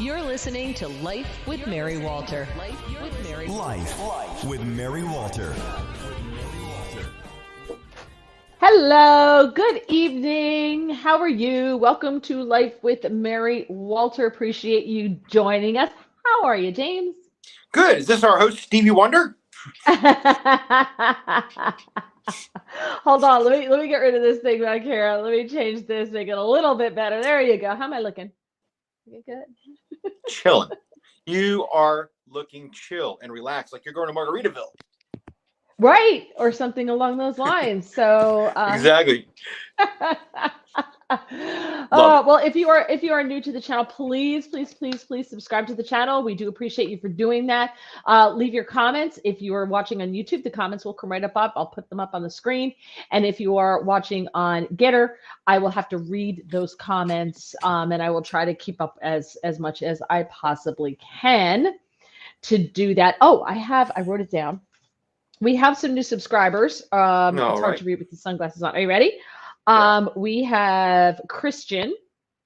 You're listening to Life with Mary Walter. Life with Mary Walter. Hello, good evening. How are you? Welcome to Life with Mary Walter. Appreciate you joining us. How are you, James? Good. Is this our host, Stevie Wonder? Hold on, let me get rid of this thing back here. Let me change this, make it a little bit better. There you go. How am I looking? You good? Chilling. You are looking chill and relaxed, like you're going to Margaritaville. Right, or something along those lines. So Exactly. Well, if you are new to the channel, please subscribe to the channel. We do appreciate you for doing that. Leave your comments. If you are watching on YouTube, the comments will come right up. I'll put them up on the screen. And if you are watching on Getter, I will have to read those comments, and I will try to keep up as much as I possibly can to do that. Oh, I wrote it down. We have some new subscribers. It's hard to read with the sunglasses on. Are you ready? We have Christian.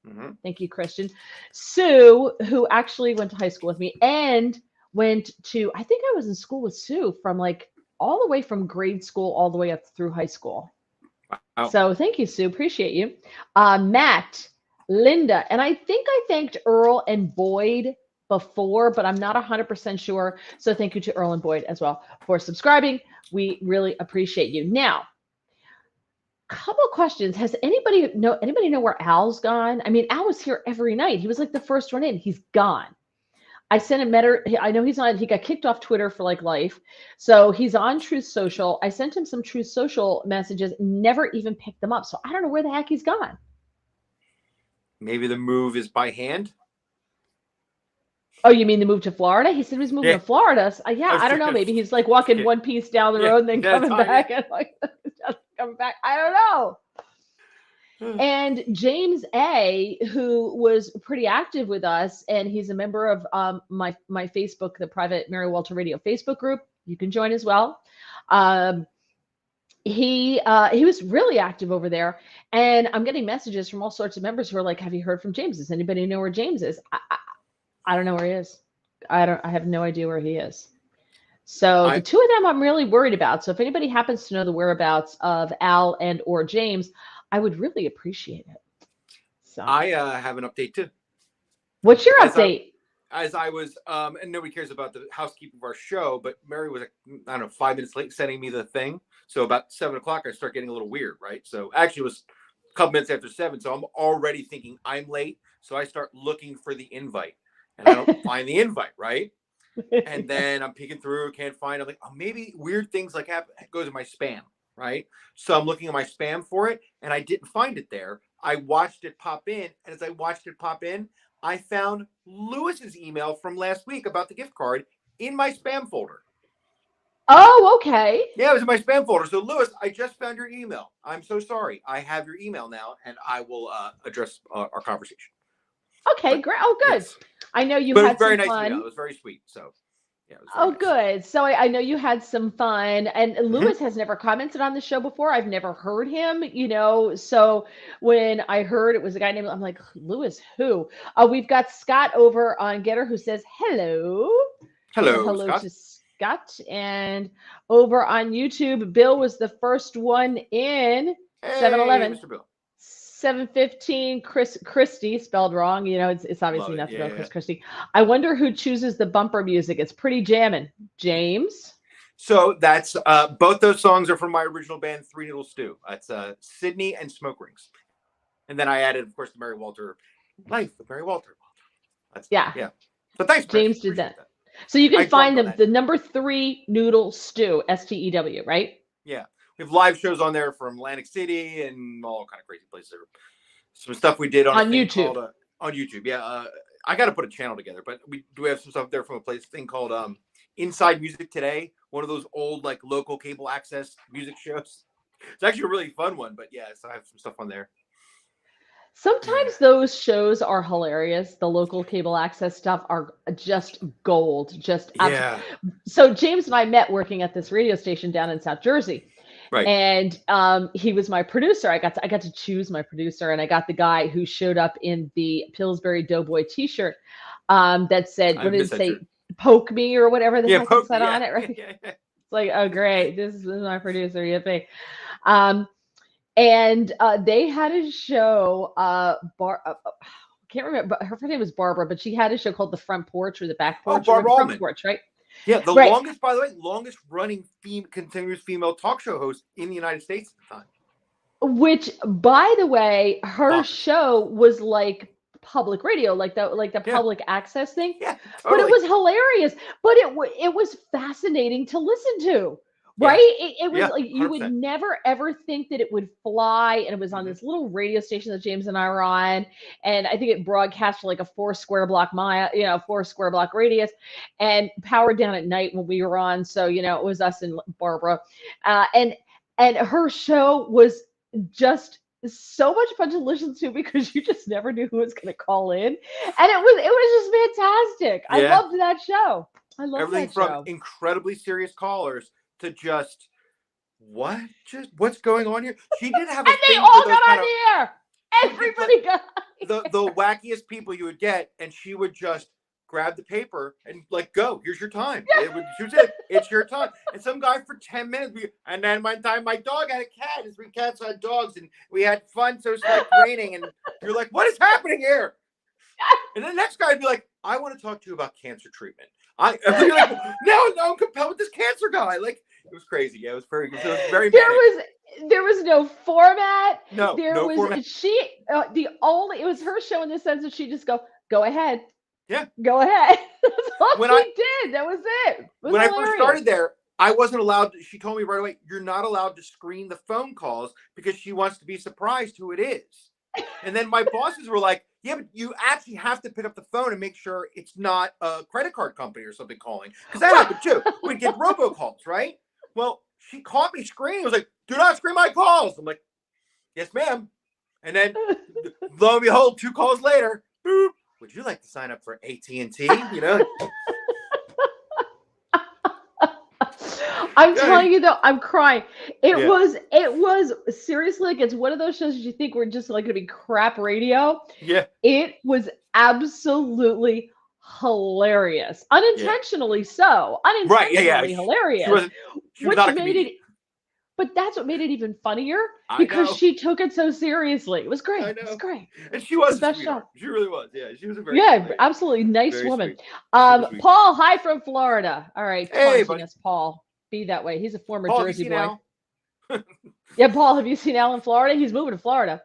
Mm-hmm. Thank you, Christian. Sue, who actually went to high school with me and went to, I think I was in school with Sue from like all the way from grade school all the way up through high school. Wow. So thank you, Sue. Appreciate you. Matt, Linda, and I think I thanked Earl and Boyd before, but I'm not 100% sure. So thank you to Earl and Boyd as well for subscribing. We really appreciate you. Now, couple of questions. Has anybody know where Al's gone? I mean, Al was here every night. He was like the first one in. He's gone. I sent him I know he's on. He got kicked off Twitter for like life. So he's on Truth Social. I sent him some Truth Social messages, never even picked them up. So I don't know where the heck he's gone. Maybe the move is by hand. Oh, you mean the move to Florida? He said he was moving to Florida. So, I don't know. Maybe he's like walking one piece down the road and then coming back and like coming back. I don't know. And James A., who was pretty active with us, and he's a member of my Facebook, the private Mary Walter Radio Facebook group. You can join as well. He was really active over there, and I'm getting messages from all sorts of members who are like, "Have you heard from James? Does anybody know where James is?" I don't know where he is. I have no idea where he is. So the two of them I'm really worried about. So if anybody happens to know the whereabouts of Al and or James, I would really appreciate it. So I have an update too. What's your update? As I was, and nobody cares about the housekeeping of our show, but Mary was, 5 minutes late sending me the thing. So about 7 o'clock, I start getting a little weird, right? So actually it was a couple minutes after 7. So I'm already thinking I'm late. So I start looking for the invite. And I don't find the invite, right? And then I'm peeking through, can't find it. I'm like, oh, maybe weird things like happen. It goes in my spam, right? So I'm looking at my spam for it, and I didn't find it there. I watched it pop in, and as I watched it pop in, I found Lewis's email from last week about the gift card in my spam folder. Oh, okay. Yeah, it was in my spam folder. So, Lewis, I just found your email. I'm so sorry. I have your email now, and I will address our conversation. Okay, great. Oh, good. Yes. I know you but had it was very some nice fun. It was very sweet. So, yeah. It was Oh, nice. good. So I know you had some fun, and Lewis has never commented on the show before. I've never heard him, So when I heard it was a guy named, I'm like, Lewis, who? We've got Scott over on Getter who says hello. Hello, Scott. To Scott. And over on YouTube, Bill was the first one in. Hey, 7-Eleven. Mr. Bill. 7:15, Christie, spelled wrong. It's obviously nothing about Chris Christie. I wonder who chooses the bumper music. It's pretty jamming. James? So that's both those songs are from my original band, Three Needle Stew. That's Sydney and Smoke Rings. And then I added, of course, the Mary Walter Life with Mary Walter. That's, yeah. So thanks, Chris. James did that. So you can find them, the number 3 Noodle Stew, STEW, right? Yeah. We have live shows on there from Atlantic City and all kind of crazy places. Some stuff we did on YouTube. On YouTube, yeah. I got to put a channel together, but we do have some stuff there from a thing called Inside Music Today, one of those old like local cable access music shows. It's actually a really fun one, but yeah, so I have some stuff on there. Sometimes those shows are hilarious. The local cable access stuff are just gold. So James and I met working at this radio station down in South Jersey. Right. And he was my producer. I got to choose my producer, and I got the guy who showed up in the Pillsbury Doughboy T-shirt that said, I what did miss it that say? shirt. Poke me or whatever the Yeah, heck it poke. said Yeah, on it, right? yeah, yeah. It's like, oh great, this is my producer, yippee. Um, and they had a show. Can't remember, but her name was Barbara, but she had a show called The Front Porch or The Back Oh, Porch. Or Barb The Front Allman. Porch, right? Yeah, the Right. longest, by the way, longest running continuous female talk show host in the United States at the time. Which, by the way, her Bonkers. show was like public radio, like the Yeah. public access thing. Yeah, But it totally. was hilarious. But it was fascinating to listen to. Yeah. Right? It was Yeah, like you would 100%. never ever think that it would fly. And it was on Mhm. this little radio station that James and I were on. And I think it broadcast for like a 4 square block mile, 4 square block radius, and powered down at night when we were on. So, it was us and Barbara. And her show was just so much fun to listen to because you just never knew who was going to call in, and it was just fantastic. I Yeah. loved that show. I loved Everything that from show. incredibly serious callers to just what's going on here. She did have a And they thing all for those got kind on of the air. Everybody got the wackiest people you would get, and she would just grab the paper and like, go, here's your time. She would say, it's your time. And some guy for 10 minutes, and then one time my dog had a cat, and 3 cats had dogs, and we had fun, so it started raining, and you're like, what is happening here? And the next guy would be like, I want to talk to you about cancer treatment. I'd be like, no, I'm compelled with this cancer guy. Like, it was crazy. Yeah, it was very manic. There was no format. No format. It was her show in the sense that she just go ahead. Yeah. Go ahead. That's all When she did. That was it. It was when I hilarious. first started there, I wasn't allowed. She told me right away, you're not allowed to screen the phone calls because she wants to be surprised who it is. And then my bosses were like, yeah, but you actually have to pick up the phone and make sure it's not a credit card company or something calling. Because that happened too. We'd get robocalls, right? Well, she caught me screening. I was like, do not screen my calls. I'm like, yes, ma'am. And then lo and behold, 2 calls later, boop, would you like to sign up for AT&T? I'm telling you though, I'm crying. It was seriously like it's one of those shows that you think were just like gonna be crap radio. Yeah. It was absolutely hilarious. Unintentionally so. Unintentionally hilarious. She was not a made comedian. but that's what made it even funnier I because know. she took it so seriously. It was great. I It was know. great. And she was The best a sweetheart. show. She really was. Yeah, she was a very sweet lady. Absolutely nice Very woman. sweet. Super sweet. Paul, hi from Florida. All right, Hey, taunting us, Paul. Be that way. He's a former Paul, have you Jersey seen boy. Al? Yeah, Paul, have you seen Al in Florida? He's moving to Florida.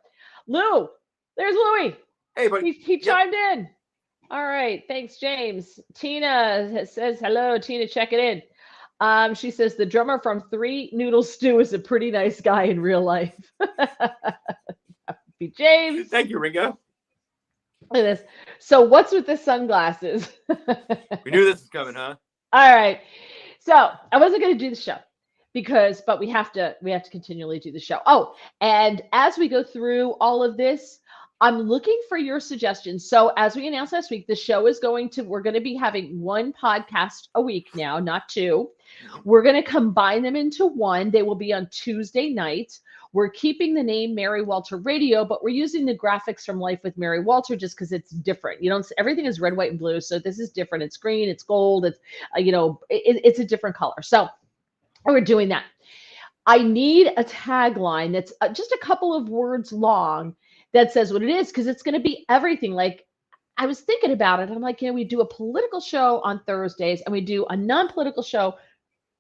Lou, there's Louie. Hey, buddy. He chimed in. All right, thanks, James. Tina says hello. Tina, check it in. She says the drummer from 3 Noodle Stew is a pretty nice guy in real life. Be James. Thank you, Ringo. Look at this. So what's with the sunglasses? We knew this was coming, huh? All right. So I wasn't going to do the show but we have to continually do the show. Oh, and as we go through all of this, I'm looking for your suggestions. So as we announced last week, the show is we're going to be having 1 podcast a week now, not 2. We're going to combine them into 1. They will be on Tuesday nights. We're keeping the name Mary Walter Radio, but we're using the graphics from Life with Mary Walter just because it's different. Everything is red, white, and blue. So this is different. It's green, it's gold, it's, it's a different color. So we're doing that. I need a tagline that's just a couple of words long that says what it is, because it's going to be everything. Like, I was thinking about it. I'm like, we do a political show on Thursdays and we do a non-political show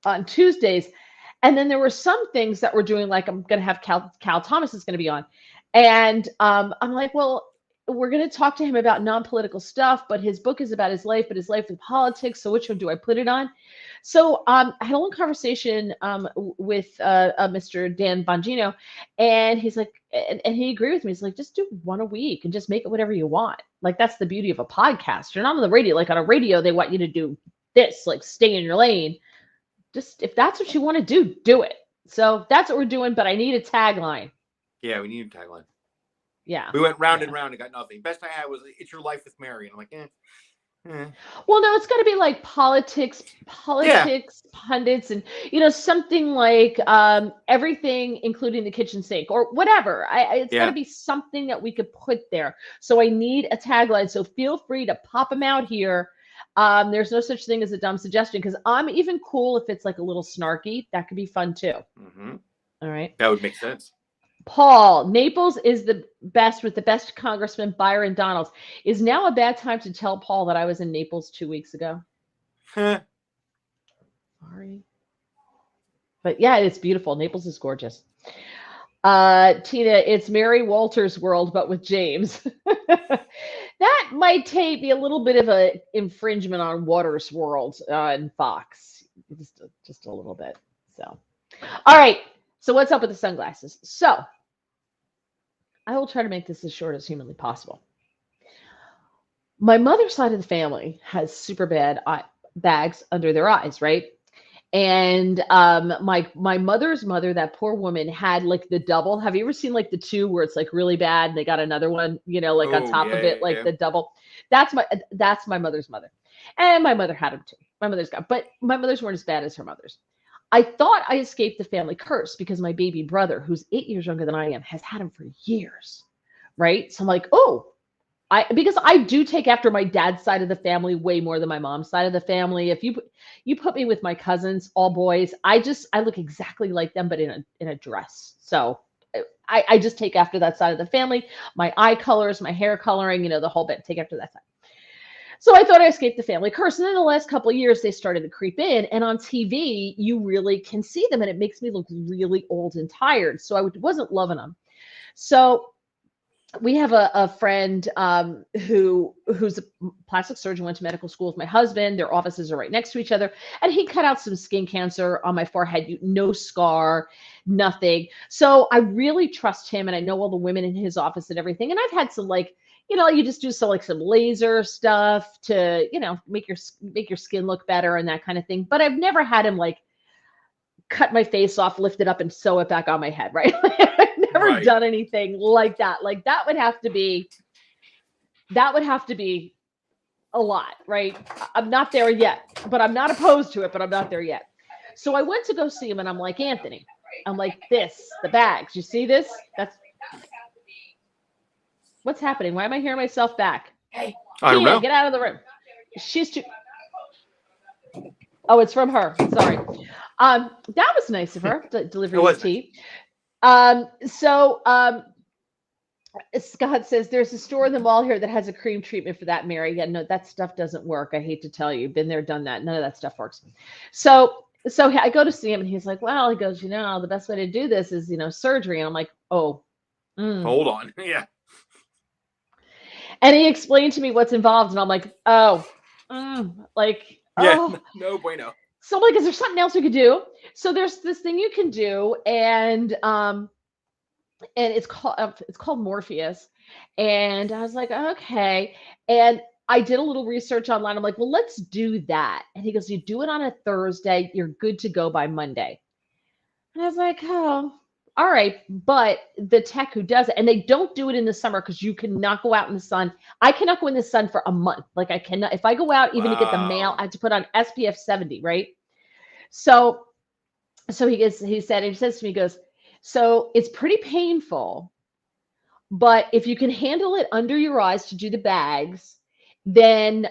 on Tuesdays. And then there were some things that we're doing, like I'm going to have Cal Thomas is going to be on. And I'm like, well, we're going to talk to him about non-political stuff, but his book is about his life, but his life with politics. So which one do I put it on? So I had a long conversation with Mr. Dan Bongino, and he's like, and he agreed with me. He's like, just do 1 a week and just make it whatever you want. Like, that's the beauty of a podcast. You're not on the radio. Like on a radio, they want you to do this, like stay in your lane. Just if that's what you want to do it. So that's what we're doing. But I need a tagline. Yeah, we need a tagline. Yeah. We went round and round and got nothing. Best I had was "It's Your Life with Mary," and I'm like, Well, no, it's got to be like politics, pundits, and something like everything, including the kitchen sink or whatever. It's got to Yeah. be something that we could put there. So I need a tagline. So feel free to pop them out here. There's no such thing as a dumb suggestion because I'm even cool if it's like a little snarky. That could be fun too. Mm-hmm. All right. That would make sense. Paul, Naples is the best with the best Congressman Byron Donalds. Is now a bad time to tell Paul that I was in Naples 2 weeks ago? Huh. Sorry. But yeah, it's beautiful. Naples is gorgeous. Tina, it's Mary Walters' world, but with James. That might be a little bit of a infringement on Waters' world in Fox. Just a little bit. So, all right. So what's up with the sunglasses? So I will try to make this as short as humanly possible. My mother's side of the family has super bad bags under their eyes, right? And my mother's mother, that poor woman, had like the double. Have you ever seen like the two where it's like really bad and they got another one, like on top of it, like the double? That's my mother's mother. And my mother had them too. But my mother's weren't as bad as her mother's. I thought I escaped the family curse because my baby brother, who's 8 years younger than I am, has had them for years, right? So I'm like, because I do take after my dad's side of the family way more than my mom's side of the family. If you put me with my cousins, all boys, I look exactly like them, but in a dress. So I just take after that side of the family. My eye colors, my hair coloring, the whole bit. Take after that side. So I thought I escaped the family curse. And then the last couple of years, they started to creep in. And on TV, you really can see them. And it makes me look really old and tired. So I wasn't loving them. So we have a friend who's a plastic surgeon, went to medical school with my husband. Their offices are right next to each other. And he cut out some skin cancer on my forehead, no scar, nothing. So I really trust him. And I know all the women in his office and everything. And I've had some you just do some laser stuff to, make your skin look better and that kind of thing. But I've never had him cut my face off, lift it up and sew it back on my head. Right. I've never done anything like that. Like that would have to be a lot. Right. I'm not there yet, but I'm not opposed to it, but I'm not there yet. So I went to go see him and I'm like, Anthony, the bags, you see this? What's happening? Why am I hearing myself back? Hey, I don't know. Get out of the room. She's too. Oh, it's from her. Sorry. That was nice of her, delivering the tea. Scott says there's a store in the mall here that has a cream treatment for that, Mary. Yeah, no, that stuff doesn't work. I hate to tell you. Been there, done that. None of that stuff works. So I go to see him and he's like, well, he goes, the best way to do this is, surgery. And I'm like, oh. Hold on. Yeah. And he explained to me what's involved, and I'm like, oh. No bueno. So I'm like, is there something else we could do? So there's this thing you can do, and it's called Morpheus. And I was like, okay. And I did a little research online. I'm like, well, let's do that. And he goes, you do it on a Thursday, you're good to go by Monday. And I was like, oh. All right, but the tech who does it, and they don't do it in the summer because you cannot go out in the sun. I cannot go in the sun for a month. I cannot, if I go out even to get the mail, I have to put on SPF 70, right? So he says to me, he goes, so it's pretty painful, but if you can handle it under your eyes to do the bags, then,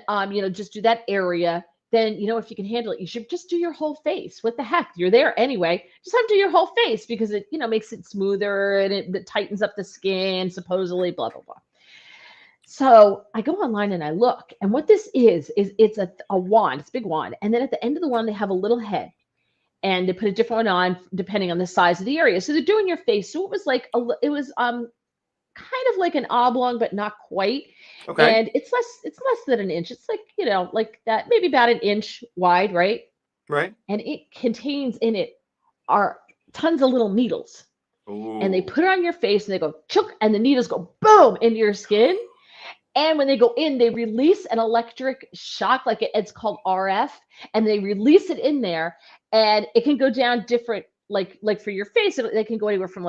just do that area. Then, if you can handle it, you should just do your whole face. What the heck? You're there anyway. Just have to do your whole face because it, makes it smoother and it tightens up the skin, supposedly, blah, blah, blah. So I go online and I look. And what this is it's a wand. It's a big wand. And then at the end of the wand, they have a little head. And they put a different one on depending on the size of the area. So they're doing your face. So it was kind of like an oblong, but not quite. Okay. And it's less than an inch. It's like that, maybe about an inch wide, right? Right. And it contains in it are tons of little needles. Ooh. And they put it on your face and they go chook, and the needles go boom into your skin. And when they go in, they release an electric shock, it's called RF, and they release it in there, and it can go down different, like for your face, they can go anywhere from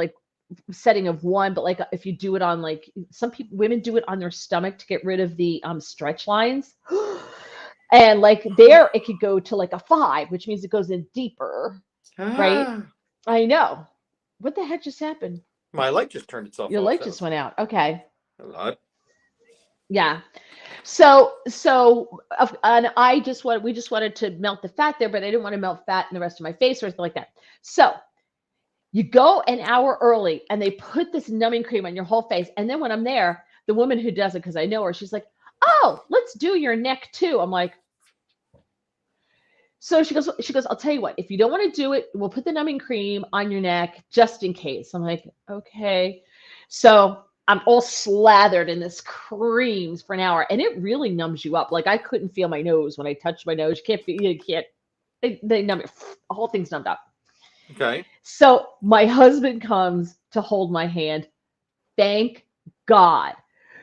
setting of 1, but if you do it on women do it on their stomach to get rid of the stretch lines. And like there, it could go to like a 5, which means it goes in deeper, right? Ah, I know. What the heck just happened? my light just turned itself Your off. light just went out. Okay. That was odd. Yeah. And we just wanted to melt the fat there, but I didn't want to melt fat in the rest of my face or anything like that. So you go an hour early and they put this numbing cream on your whole face. And then when I'm there, the woman who does it, because I know her, she's like, oh, let's do your neck too. I'm like, so she goes, I'll tell you what, if you don't want to do it, we'll put the numbing cream on your neck just in case. I'm like, okay. So I'm all slathered in this creams for an hour, and it really numbs you up. Like I couldn't feel my nose when I touched my nose. They numb it. The whole thing's numbed up. Okay. So my husband comes to hold my hand. Thank God.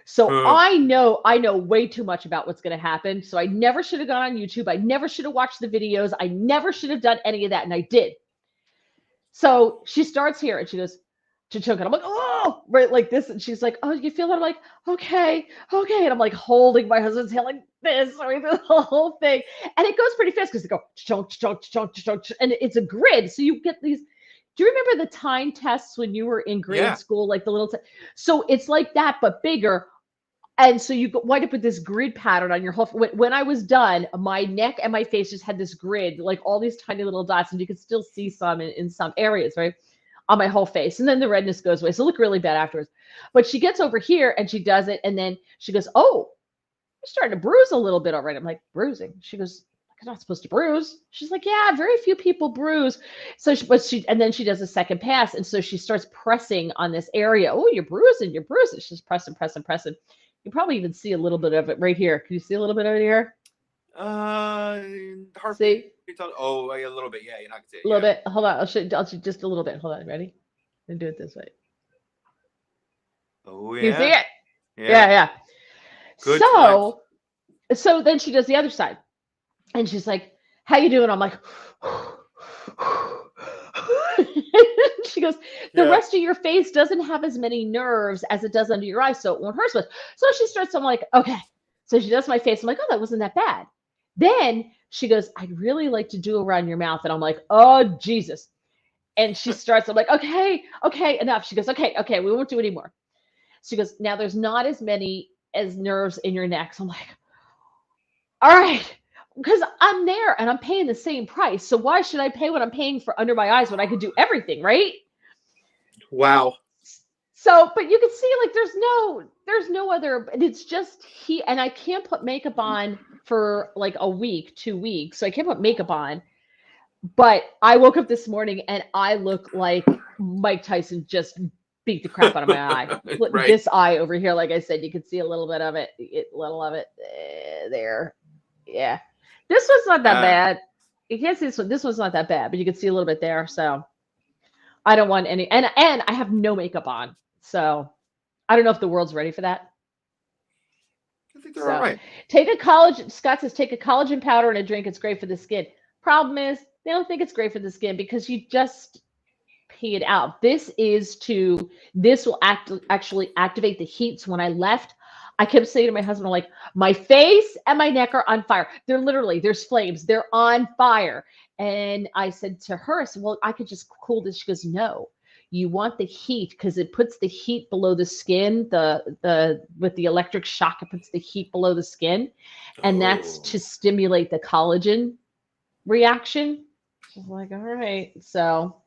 So I know way too much about what's going to happen. So I never should have gone on YouTube. I never should have watched the videos. I never should have done any of that. And I did. So she starts here and she goes to choke. And I'm like, oh, right like this. And she's like, oh, you feel that? I'm like, okay. And I'm like holding my husband's hand like this, the whole thing. And it goes pretty fast because they go chunk, and it's a grid. So you get these. Do you remember the time tests when you were in grade school, like the little? So it's like that, but bigger. And so you wind up with this grid pattern on your whole. When I was done, my neck and my face just had this grid, like all these tiny little dots, and you could still see some in some areas, right, on my whole face. And then the redness goes away, so it looked really bad afterwards. But she gets over here and she does it, and then she goes, "Oh, you're starting to bruise a little bit already." I'm like, "Bruising?" She goes, "I'm not supposed to bruise." She's like, "Yeah, very few people bruise." So, and then she does a second pass, and so she starts pressing on this area. "Oh, you're bruising. She's just pressing. You probably even see a little bit of it right here. Can you see a little bit of it here? Hard See? Oh, a little bit. Yeah, you're not gonna see it. A little bit. Hold on. I'll show you just a little bit. Hold on. Ready? And do it this way. Oh, yeah. You see it? Yeah. Yeah. Good So then she does the other side. And she's like, "How you doing?" I'm like, she goes, "The rest of your face doesn't have as many nerves as it does under your eyes, so it won't hurt as much." So she starts, I'm like, okay. So she does my face. I'm like, "Oh, that wasn't that bad." Then she goes, "I'd really like to do around your mouth." And I'm like, "Oh, Jesus." And she starts, I'm like, okay, enough. She goes, okay, we won't do anymore. She goes, "Now there's not as many as nerves in your neck." So I'm like, all right. Because I'm there and I'm paying the same price. So why should I pay what I'm paying for under my eyes when I could do everything, right? Wow. So, but you can see like there's no other, it's just and I can't put makeup on for like a week, 2 weeks. So I can't put makeup on. But I woke up this morning and I look like Mike Tyson just beat the crap out of my eye. Right. This eye over here, like I said, you can see a little bit of it, there. Yeah. This one's not that bad. You can't see this one. This one's not that bad, but you can see a little bit there. So I don't want any, and I have no makeup on. So I don't know if the world's ready for that. I think they're all right. Scott says, take a collagen powder and a drink. It's great for the skin. Problem is, they don't think it's great for the skin because you just pee it out. This will actually activate the heat. So when I left, I kept saying to my husband, like, my face and my neck are on fire. There's flames. They're on fire. And I said to her, I said, well, I could just cool this. She goes, no, you want the heat because it puts the heat below the skin. With the electric shock, it puts the heat below the skin. And that's to stimulate the collagen reaction. I was like, all right. So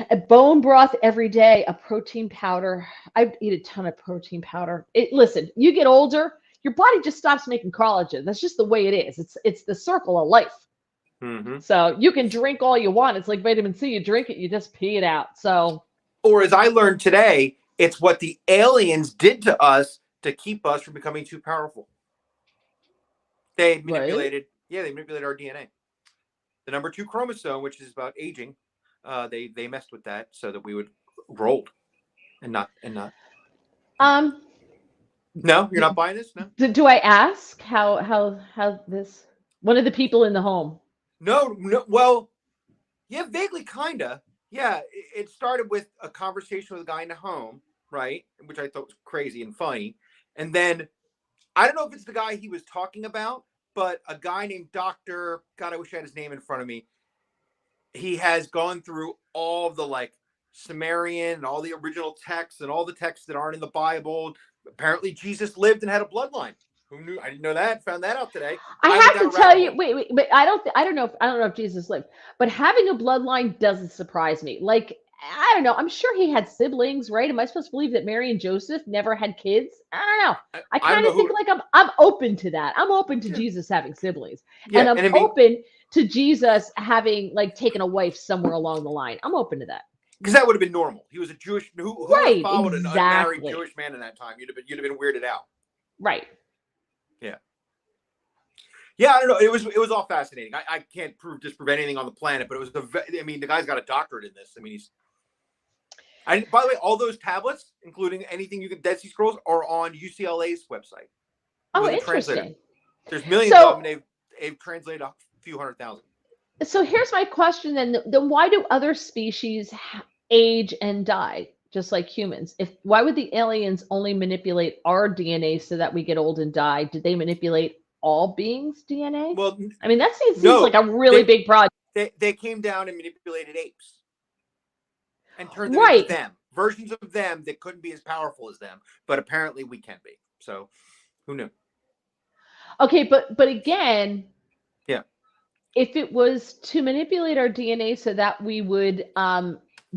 a bone broth every day, a protein powder. I eat a ton of protein powder. Listen, you get older, your body just stops making collagen. That's just the way it is. It's the circle of life. Mm-hmm. So you can drink all you want. It's like vitamin C. You drink it, you just pee it out. So, or as I learned today, it's what the aliens did to us to keep us from becoming too powerful. They manipulated, they manipulated our DNA. The number 2 chromosome, which is about aging. They messed with that so that we would roll and not. No, you're not buying this? No. Do I ask how this one of the people in the home? No. Well, yeah, vaguely, kinda. Yeah, it started with a conversation with a guy in the home, right? Which I thought was crazy and funny, and then I don't know if it's the guy he was talking about, but a guy named Dr. God, I wish I had his name in front of me. He has gone through all of the like Sumerian and all the original texts and all the texts that aren't in the Bible. Apparently Jesus lived and had a bloodline. Who knew? I didn't know that. Found that out today. I have to tell you, wait, but I don't know if Jesus lived, but having a bloodline doesn't surprise me. Like, I don't know. I'm sure he had siblings, right? Am I supposed to believe that Mary and Joseph never had kids? I don't know. I kind of think like I'm open to that. I'm open to Jesus having siblings, and I'm open to Jesus having like taken a wife somewhere along the line. I'm open to that. Because that would have been normal. He was a Jewish who right, followed exactly. a married Jewish man in that time. You'd have been weirded out. Right. Yeah. Yeah, I don't know. It was all fascinating. I can't disprove anything on the planet, but it was the guy's got a doctorate in this. I mean, by the way, all those tablets, including anything you can Dead Sea Scrolls, are on UCLA's website. Oh, interesting. There's millions of them. They've translated a few 100,000. So here's my question then why do other species age and die just like humans? Why would the aliens only manipulate our DNA so that we get old and die? Did they manipulate all beings' DNA? Well, I mean, that seems like a really big project. They came down and manipulated apes and turned them into them. Versions of them that couldn't be as powerful as them, but apparently we can be. So who knew? Okay, but again, yeah. If it was to manipulate our DNA so that we would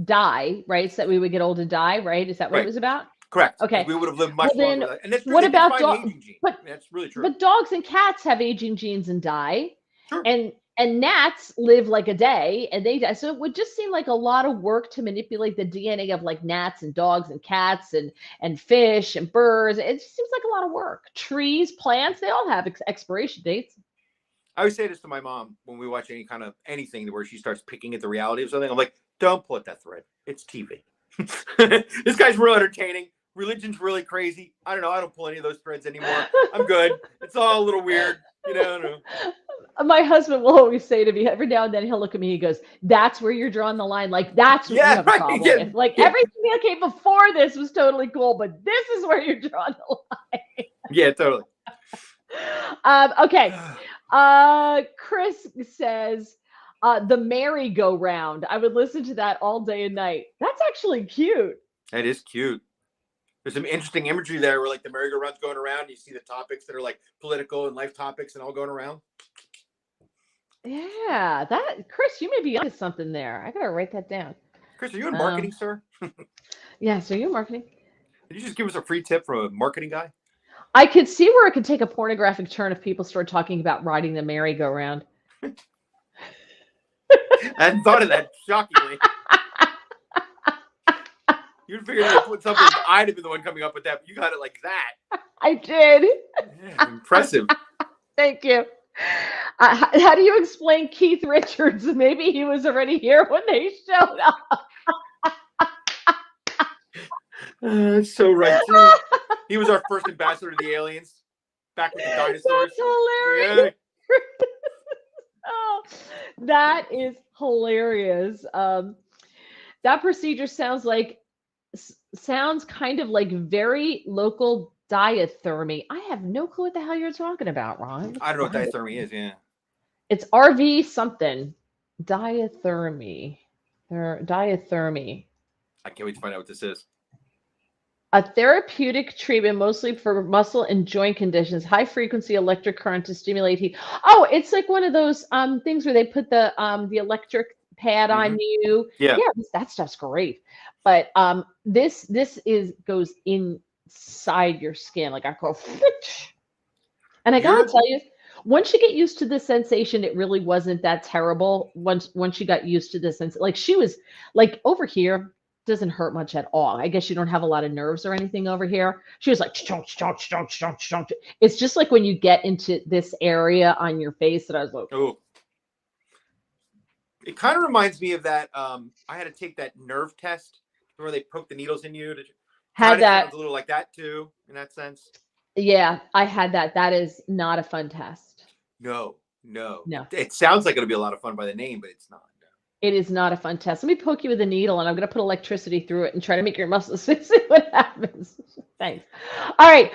die, right? So that we would get old and die, right? Is that what it was about? Correct. Okay. We would have lived much longer. And what about dogs? That's really true. But dogs and cats have aging genes and die. Sure. And gnats live like a day and they die. So it would just seem like a lot of work to manipulate the DNA of like gnats and dogs and cats and fish and birds. It just seems like a lot of work. Trees, plants, they all have expiration dates. I always say this to my mom when we watch anything where she starts picking at the reality of something. I'm like, don't pull at that thread. It's TV. This guy's real entertaining. Religion's really crazy. I don't know. I don't pull any of those threads anymore. I'm good. It's all a little weird. I don't know. My husband will always say to me, every now and then he'll look at me, he goes, that's where you're drawing the line. Like, that's what you have a problem with. Like, everything that came before this was totally cool, but this is where you're drawing the line. Yeah, totally. Okay. Chris says, the merry-go-round. I would listen to that all day and night. That's actually cute. That is cute. There's some interesting imagery there where like the merry-go-round's going around. And you see the topics that are like political and life topics and all going around. Yeah, Chris, you may be onto something there. I gotta write that down. Chris, are you in marketing, sir? Yes, are you in marketing? Did you just give us a free tip from a marketing guy? I could see where it could take a pornographic turn if people start talking about riding the merry-go-round. I hadn't thought of that, shockingly. You'd figure out to put something, I'd have been the one coming up with that, but you got it like that. I did. Yeah, impressive. Thank you. How do you explain Keith Richards? Maybe he was already here when they showed up. That's so right, too. He was our first ambassador to the aliens. Back with the dinosaurs. That's hilarious. Yeah. Oh, that is hilarious. That procedure sounds kind of like very local diathermy. I have no clue what the hell you're talking about, Ron. I don't know what diathermy is, yeah. It's RV something. Diathermy. Diathermy. I can't wait to find out what this is. A therapeutic treatment mostly for muscle and joint conditions, high frequency electric current to stimulate heat. Oh, it's like one of those things where they put the electric pad on you. Yeah, that stuff's great. But this goes inside your skin, like I go. And I gotta tell you, once you get used to the sensation, it really wasn't that terrible. Once you got used to the sense, like she was like over here. Doesn't hurt much at all. I guess you don't have a lot of nerves or anything over here. She was like, chonk, chonk, chonk, chonk, chonk. It's just like when you get into this area on your face that I was like, oh. It kind of reminds me of that. I had to take that nerve test where they poke the needles in you. Had that. A little like that too, in that sense. Yeah, I had that. That is not a fun test. No. It sounds like it'll be a lot of fun by the name, but it's not. It is not a fun test. Let me poke you with a needle and I'm going to put electricity through it and try to make your muscles see what happens. Thanks. All right.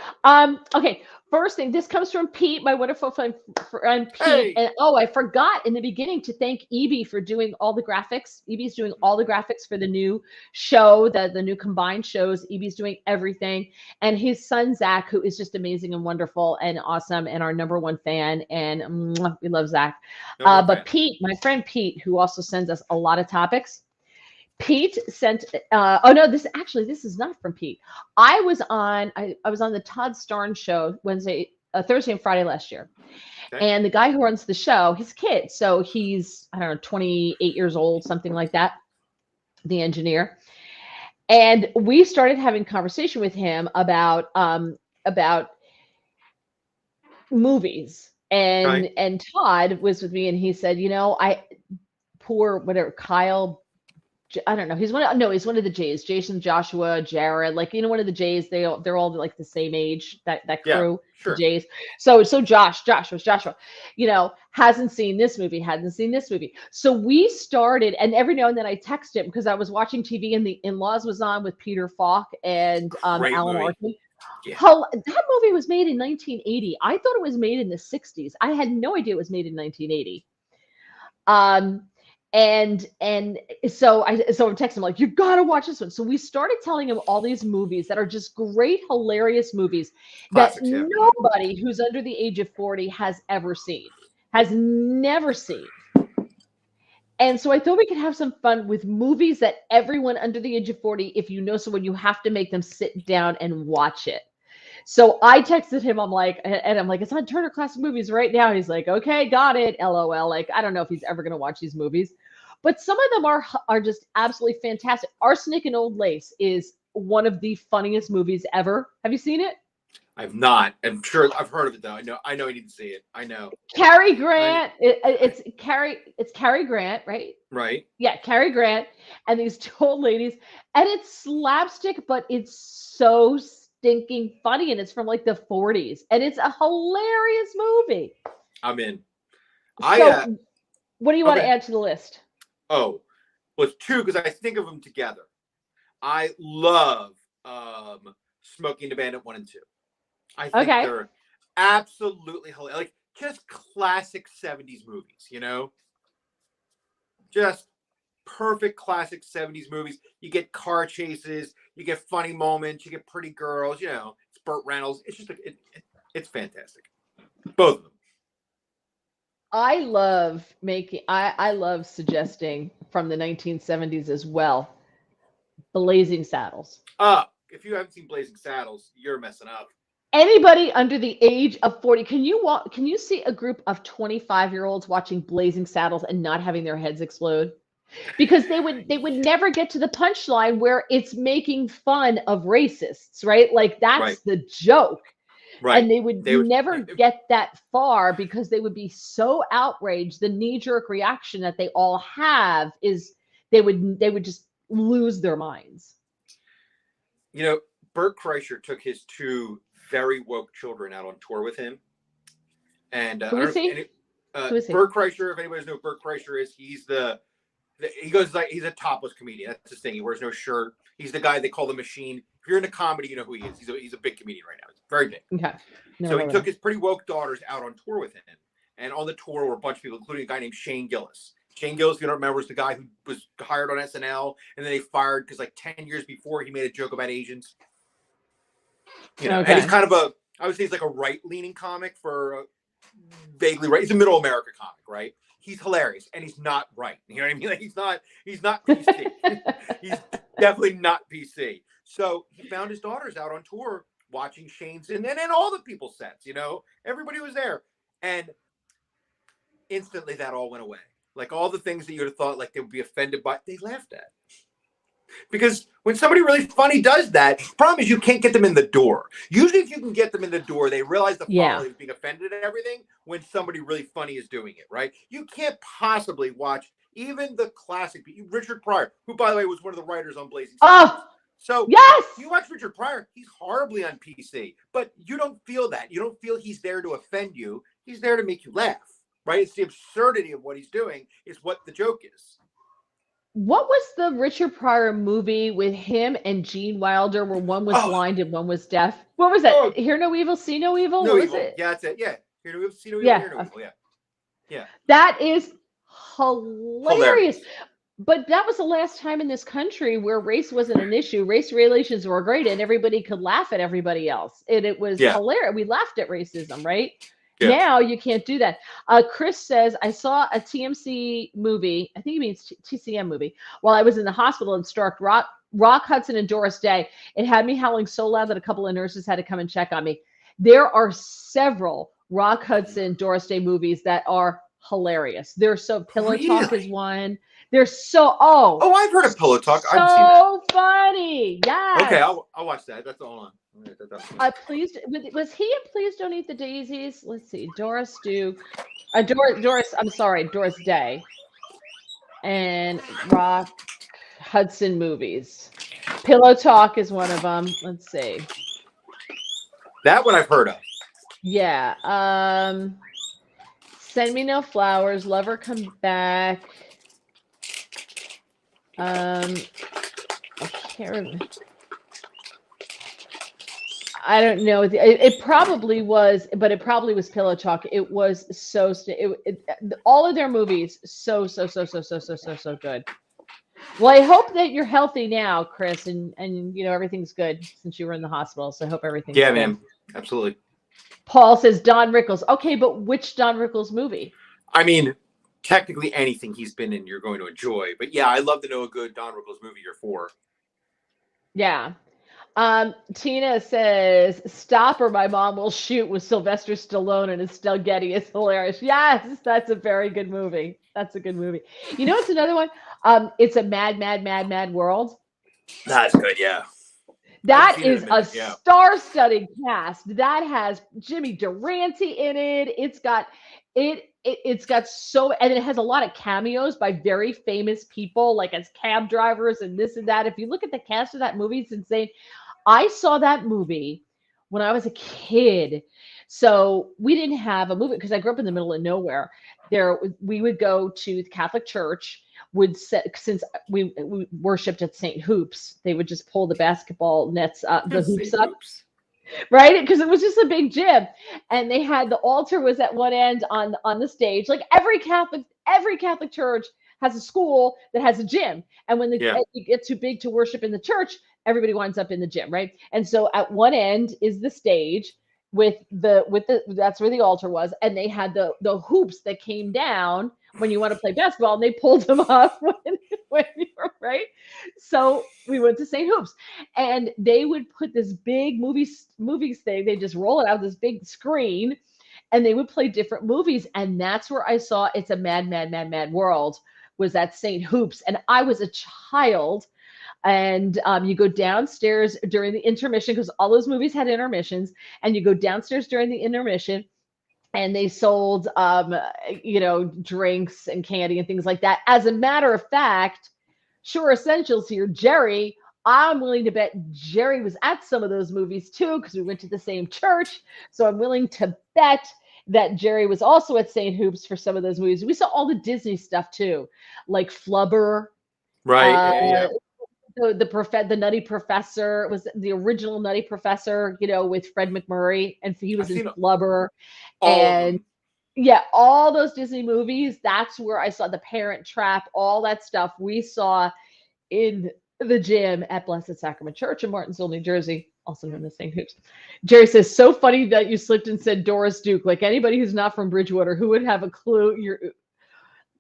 Okay. First thing, this comes from Pete, my wonderful friend Pete. Hey! And oh, I forgot in the beginning to thank Evie for doing all the graphics. Evie's doing all the graphics for the new show, the new combined shows. Evie's doing everything. And his son, Zach, who is just amazing and wonderful and awesome and our number one fan. And we love Zach. But Pete, my friend Pete, who also sends us a lot of topics. Pete sent this is not from Pete. I was on the Todd Starnes show Thursday and Friday last year. Okay. And the guy who runs the show, his kid, so he's, I don't know, 28 years old, something like that, the engineer. And we started having conversation with him about movies. And Todd was with me and he said, Kyle, I don't know. He's one of the Jays. Jason, Joshua, Jared, one of the Jays. They're all like the same age. That crew, yeah, sure. The Jays. So Joshua, hasn't seen this movie. So we started, and every now and then I text him because I was watching TV and the In-Laws was on with Peter Falk and Alan Arkin. Yeah. That movie was made in 1980. I thought it was made in the 60s. I had no idea it was made in 1980. And so I'm texting him like, you gotta watch this one. So we started telling him all these movies that are just great, hilarious movies Classics, that nobody who's under the age of 40 has ever seen, has never seen. And so I thought we could have some fun with movies that everyone under the age of 40, if you know someone, you have to make them sit down and watch it. So I texted him, I'm like, it's on Turner Classic Movies right now. He's like, okay, got it. LOL. Like, I don't know if he's ever going to watch these movies, but some of them are just absolutely fantastic. Arsenic and Old Lace is one of the funniest movies ever. Have you seen it? I've not. I'm sure I've heard of it though. I know I need to see it. I know. Cary Grant. It's Cary Grant, right? Right. Yeah, Cary Grant and these two old ladies, and it's slapstick, but it's so stinking funny, and it's from like the 40s, and it's a hilarious movie. I'm in. What do you want to add to the list? Oh, well, it's two because I think of them together. I love Smokey and the Bandit 1 and 2. I think they're absolutely hilarious. Like just classic 70s movies, Just perfect classic 70s movies. You get car chases, you get funny moments, you get pretty girls, it's Burt Reynolds. It's just it's fantastic. Both of them. I love suggesting from the 1970s as well, Blazing Saddles. If you haven't seen Blazing Saddles, you're messing up. Anybody under the age of 40, can you see a group of 25-year-olds watching Blazing Saddles and not having their heads explode? Because they would never get to the punchline where it's making fun of racists, right? Like that's the joke. Right. And they would never get that far because they would be so outraged. The knee-jerk reaction that they all have is they would just lose their minds. Bert Kreischer took his two very woke children out on tour with him. And who is he? Bert Kreischer, if anybody knows who Bert Kreischer is, he's he's a topless comedian. That's his thing. He wears no shirt. He's the guy they call the Machine. If you're into comedy, you know who he is. He's a big comedian right now. He's very big. Okay. So he took his pretty woke daughters out on tour with him. And on the tour were a bunch of people, including a guy named Shane Gillis. Shane Gillis, if you don't remember, is the guy who was hired on SNL and then they fired because like 10 years before he made a joke about Asians. And he's kind of I would say he's like a right-leaning comic for vaguely right. He's a middle America comic, right? He's hilarious and he's not right. You know what I mean? Like he's not PC. He's definitely not PC. So he found his daughters out on tour watching Shane's and all the people's sets, everybody was there. And instantly that all went away. Like all the things that you'd have thought like they would be offended by, they laughed at. Because when somebody really funny does that, the problem is you can't get them in the door. Usually if you can get them in the door, they realize the folly of being offended at everything when somebody really funny is doing it, right? You can't possibly watch even the classic, Richard Pryor, who, by the way, was one of the writers on Blazing Saddles. So yes, you watch Richard Pryor, he's horribly on PC, but you don't feel that. You don't feel he's there to offend you. He's there to make you laugh, right? It's the absurdity of what he's doing is what the joke is. What was the Richard Pryor movie with him and Gene Wilder where one was Oh, blind and one was deaf? What was that? Oh. Hear No Evil, See No Evil? No What was Evil. it? Yeah, that's it. Yeah. Hear No Evil, See No Evil, Yeah. Hear No Evil. Yeah. Yeah. That is hilarious. But that was the last time in this country where race wasn't an issue. Race relations were great and everybody could laugh at everybody else. And it was Yeah. hilarious. We laughed at racism, right? Yeah. Now you can't do that. Chris says, I saw a TMC movie, I think he means TCM movie, while I was in the hospital and starred Rock Hudson and Doris Day. It had me howling so loud that a couple of nurses had to come and check on me. There are several Rock Hudson, Doris Day movies that are hilarious. They're so Pillow Talk is one. They're so Oh, I've heard of Pillow Talk. I haven't seen that. so funny. Yes. Okay, I'll watch that. That's all on. Please, was he in Please Don't Eat the Daisies? Let's see. Doris Duke. Doris, I'm sorry, Doris Day. And Rock Hudson movies. Pillow Talk is one of them. Let's see. That one I've heard of. Yeah. Send Me No Flowers. Lover Come Back. I can't remember. I don't know. It probably was, but it probably was Pillow Talk. It was so. All of their movies so good. Well, I hope that you're healthy now, Chris, and you know everything's good since you were in the hospital. So I hope everything's good. Man, absolutely. Paul says Don Rickles. Okay, but which Don Rickles movie? I mean, technically anything he's been in, you're going to enjoy. But yeah, I'd love to know a good Don Rickles movie you're for. Yeah. Tina says, "Stop or my mom will shoot" with Sylvester Stallone and Estelle Getty is hilarious. Yes, that's a very good movie. That's a good movie. You know, it's another one. It's a Mad World. That's good. Yeah. That is a star-studded cast. That has Jimmy Durante in it. It's got so, and it has a lot of cameos by very famous people, like as cab drivers and this and that. If you look at the cast of that movie, it's insane. I saw that movie when I was a kid. So we didn't have a movie because I grew up in the middle of nowhere. We would go to the Catholic Church. Since we worshipped at St. Hoops, they would just pull the basketball nets up, the hoops up, right? Because it was just a big gym, and they had the altar was at one end on the stage. Like every Catholic church has a school that has a gym, and when you get too big to worship in the church, everybody winds up in the gym, right? And so at one end is the stage with the that's where the altar was, and they had the hoops that came down when you want to play basketball, and they pulled them off when you were right. So we went to St. Hoops, and they would put this big movies thing. They just roll it out this big screen, and they would play different movies. And that's where I saw It's a Mad World was at St. Hoops, and I was a child. And you go downstairs during the intermission because all those movies had intermissions, and you go downstairs during the intermission. And they sold, drinks and candy and things like that. As a matter of fact, Sure Essentials here, Jerry, I'm willing to bet Jerry was at some of those movies too, because we went to the same church. So I'm willing to bet that Jerry was also at St. Hoops for some of those movies. We saw all the Disney stuff too, like Flubber. Right. The Nutty Professor was the original Nutty Professor, with Fred McMurray, and he was in Flubber, and all those Disney movies. That's where I saw The Parent Trap, all that stuff we saw in the gym at Blessed Sacrament Church in Martinsville, New Jersey, also known as St. Hoops. Jerry says, "So funny that you slipped and said Doris Duke. Like anybody who's not from Bridgewater, who would have a clue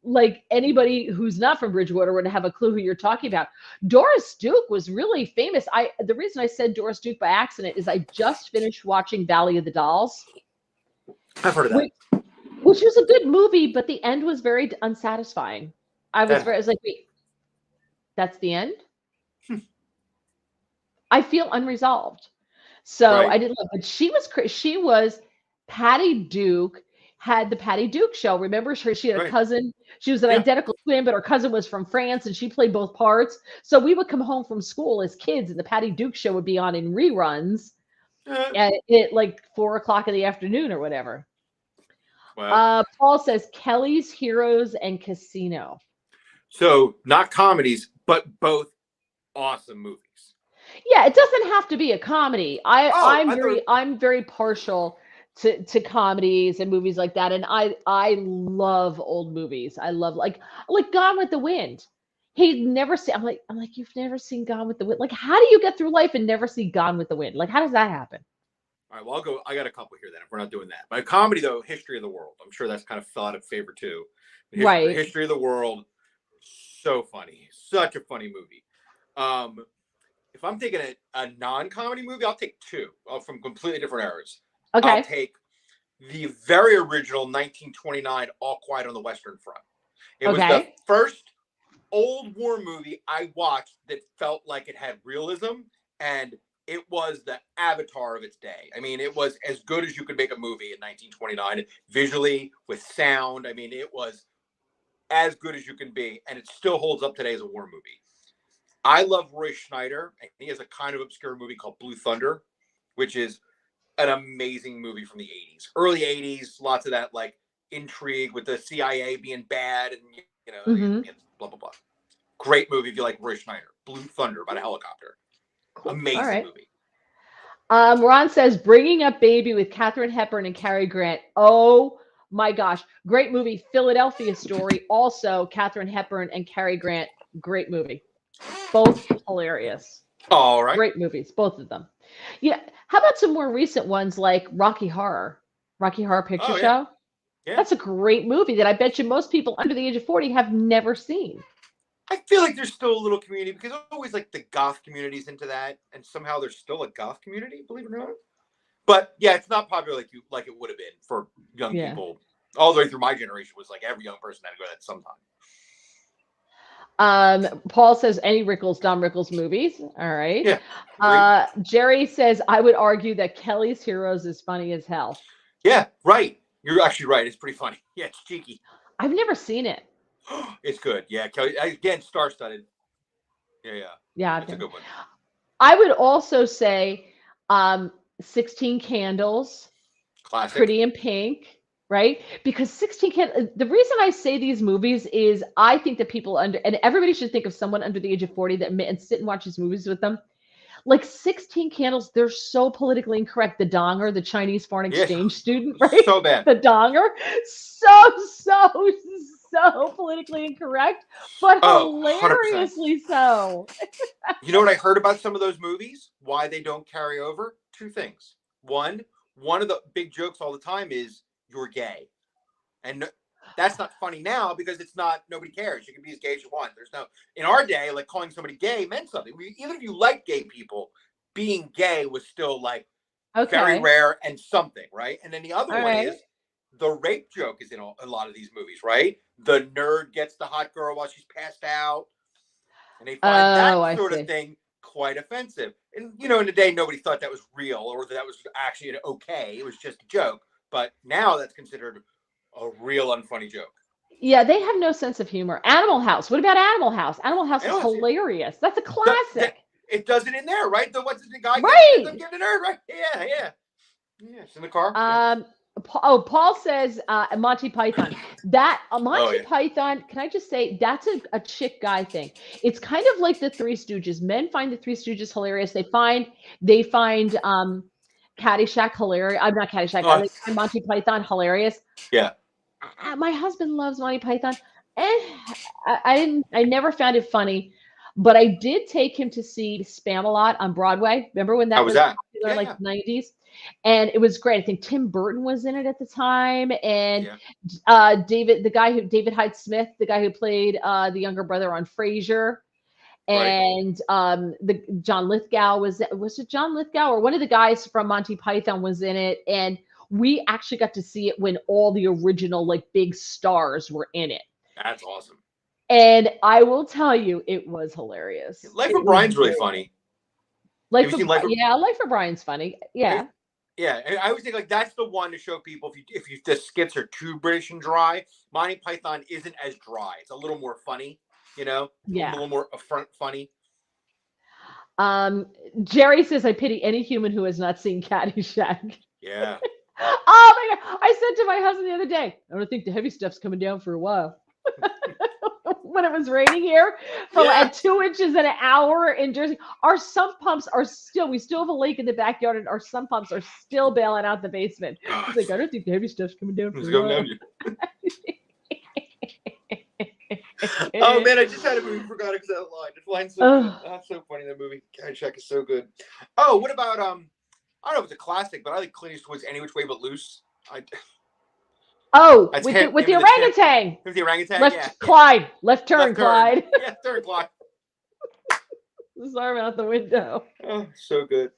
like anybody who's not from Bridgewater would have a clue who you're talking about." Doris Duke was really famous. The reason I said Doris Duke by accident is I just finished watching Valley of the Dolls. I've heard of that. Which was a good movie, but the end was very unsatisfying. I was like, wait, that's the end? I feel unresolved. So I didn't love it. But she was Patty Duke. Had the Patty Duke show. Remember her? She had a cousin. She was an identical twin, but her cousin was from France, and she played both parts. So we would come home from school as kids, and the Patty Duke show would be on in reruns at like 4:00 in the afternoon or whatever. Wow. Paul says Kelly's Heroes and Casino. So not comedies, but both awesome movies. Yeah, it doesn't have to be a comedy. I'm very partial to comedies and movies like that, and I love old movies. I love like Gone with the Wind. He'd never seen. I'm like you've never seen Gone with the Wind. Like, how do you get through life and never see Gone with the Wind? Like, how does that happen? All right, well, I'll go. I got a couple here then. If we're not doing that, but comedy though, History of the World. I'm sure that's kind of fell out of favor too. Right. History of the World, so funny, such a funny movie. If I'm taking a non-comedy movie, I'll take two from completely different eras. Okay. I'll take the very original 1929 All Quiet on the Western Front. It was the first old war movie I watched that felt like it had realism, and it was the avatar of its day. I mean, it was as good as you could make a movie in 1929, visually, with sound. I mean, it was as good as you can be, and it still holds up today as a war movie. I love Roy Schneider, and he has a kind of obscure movie called Blue Thunder, which is an amazing movie from the 80s. Early 80s, lots of that, like, intrigue with the CIA being bad and, you know, blah, blah, blah. Great movie if you like Roy Schneider. Blue Thunder, about a helicopter. Cool. Amazing movie. Ron says, Bringing Up Baby with Katharine Hepburn and Cary Grant. Oh, my gosh. Great movie. Philadelphia Story. Also, Katharine Hepburn and Cary Grant. Great movie. Both hilarious. All right. Great movies, both of them. Yeah. How about some more recent ones like Rocky Horror Picture Show? Yeah. That's a great movie that I bet you most people under the age of 40 have never seen. I feel like there's still a little community because always like the goth community's into that, and somehow there's still a goth community, believe it or not. But yeah, it's not popular like it would have been for young people. All the way through my generation was like every young person had to go to that sometime. Paul says any Don Rickles movies. All right. Yeah. Jerry says I would argue that Kelly's Heroes is funny as hell. Yeah, right. You're actually right. It's pretty funny. Yeah, it's cheeky. I've never seen it. It's good. Yeah, Kelly again, star-studded. Yeah. It's a good one. I would also say 16 Candles. Classic. Pretty in Pink. Right? Because 16 Candles, the reason I say these movies is I think that people and everybody should think of someone under the age of 40 and sit and watch these movies with them. Like 16 Candles, they're so politically incorrect. The Donger, the Chinese foreign exchange student, right? So bad. The Donger, so politically incorrect, but hilariously 100%. So. You know what I heard about some of those movies? Why they don't carry over? Two things. One of the big jokes all the time is you're gay, and that's not funny now because it's not. Nobody cares. You can be as gay as you want. There's no. In our day, like calling somebody gay meant something. Even if you like gay people, being gay was still like very rare and something, right? And then the other one is the rape joke is in a lot of these movies, right? The nerd gets the hot girl while she's passed out, and they find that sort of thing quite offensive. And in the day, nobody thought that was real or that was actually okay. It was just a joke. But now that's considered a real unfunny joke. Yeah, they have no sense of humor. Animal House. What about Animal House? Animal House is hilarious. That's a classic. It does it in there, right? What's the guy? Right. I'm getting a nerd, right? Yeah. It's in the car. Paul says Monty Python. That Monty Python. Can I just say that's a chick guy thing? It's kind of like the Three Stooges. Men find the Three Stooges hilarious. They find Caddyshack hilarious. I'm not Caddyshack. I like Monty Python hilarious. Yeah. My husband loves Monty Python, and I never found it funny, but I did take him to see Spamalot on Broadway. Remember when that was popular, like the 90s? And it was great. I think Tim Burton was in it at the time, and David Hyde Smith, the guy who played the younger brother on Frasier. And the John Lithgow was it John Lithgow or one of the guys from Monty Python was in it, and we actually got to see it when all the original like big stars were in it. That's awesome. And I will tell you, it was hilarious. Life of Brian's really funny. Life of Brian's funny. Yeah. Yeah, I always think like that's the one to show people if the skits are too British and dry. Monty Python isn't as dry. It's a little more funny. A little more upfront funny. Jerry says, I pity any human who has not seen Caddyshack. Yeah. Oh my God. I said to my husband the other day, I don't think the heavy stuff's coming down for a while. when it was raining here for at 2 inches in an hour in Jersey. Our sump pumps are still, we still have a lake in the backyard, and our sump pumps are still bailing out the basement. He's like, I don't think the heavy stuff's coming down. It's going down. Oh man, I just had a movie, forgot because that line. The line's so good. That's so funny, that movie. Caddyshack is so good. Oh, what about I don't know if it's a classic, but I like Clint Eastwood's Any Which Way But Loose. With the orangutan. With the orangutan, left, Clyde. Left turn, Clyde. Yeah, turn, Clyde. His arm out the window. Oh, so good.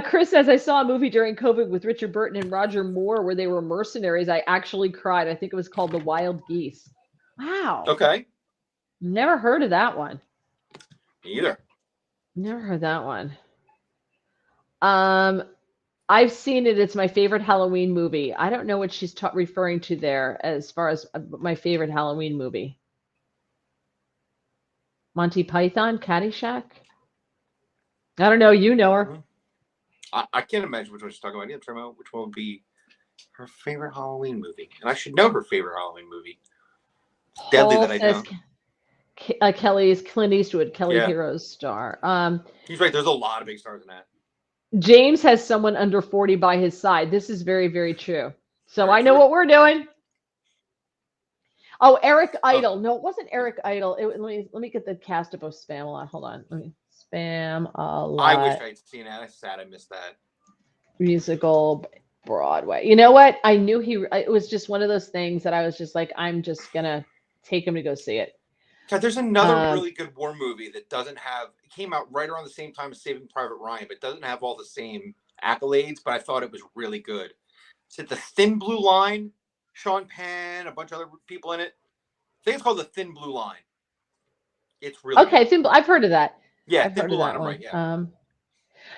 Chris says, I saw a movie during COVID with Richard Burton and Roger Moore where they were mercenaries. I actually cried. I think it was called The Wild Geese. Wow. Okay. Never heard of that one. Me either. Never heard that one. I've seen it. It's my favorite Halloween movie. I don't know what she's referring to there as far as my favorite Halloween movie. Monty Python, Caddyshack? I don't know. You know her. Mm-hmm. I can't imagine which one she's talking about. I need to try out which one would be her favorite Halloween movie. And I should know her favorite Halloween movie. It's deadly that I don't. Kelly's Clint Eastwood, Kelly Heroes star. He's right. There's a lot of big stars in that. James has someone under 40 by his side. This is very, very true. So I know what we're doing. Oh, Eric Idle. No, it wasn't Eric Idle. Let me get the cast of Spam-A-Lot. Hold on. Let me Spam-A-Lot. I wish I'd seen that. I'm sad I missed that. Musical Broadway. You know what? I knew it was just one of those things that I was just like, I'm just going to take him to go see it. God, there's another really good war movie that doesn't have, it came out right around the same time as Saving Private Ryan, but doesn't have all the same accolades, but I thought it was really good. Is it The Thin Blue Line? Sean Penn, a bunch of other people in it. I think it's called The Thin Blue Line. It's really good. I've heard of that. Yeah, Thin Blue Line, I'm right, yeah.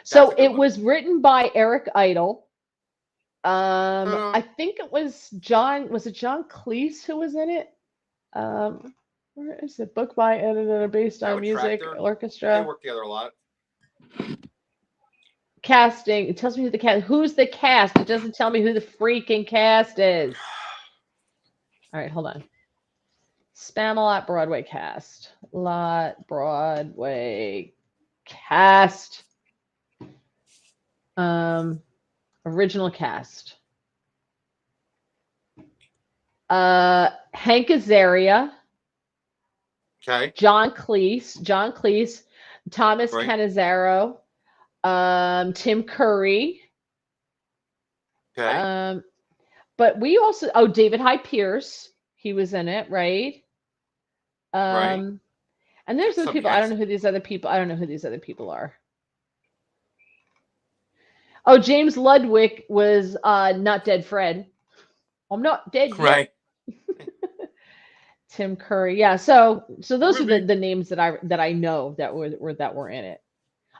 So it was written by Eric Idle. I think it was John Cleese who was in it? Where is it? Book by editor, based on music, orchestra. They work together a lot. Casting. It tells me who's the cast. It doesn't tell me who the freaking cast is. All right, hold on. Spam-A-Lot Broadway cast. Broadway cast. Original cast. Hank Azaria. Okay. John Cleese, Thomas Cannizzaro, Tim Curry. Okay. But we also David Hyde Pierce, he was in it, right? And there's those people. I don't know who these other people are. Oh, James Ludwig was Not Dead Fred. I'm not dead yet. Right. Tim Curry, yeah. So those are the names that I know that were in it.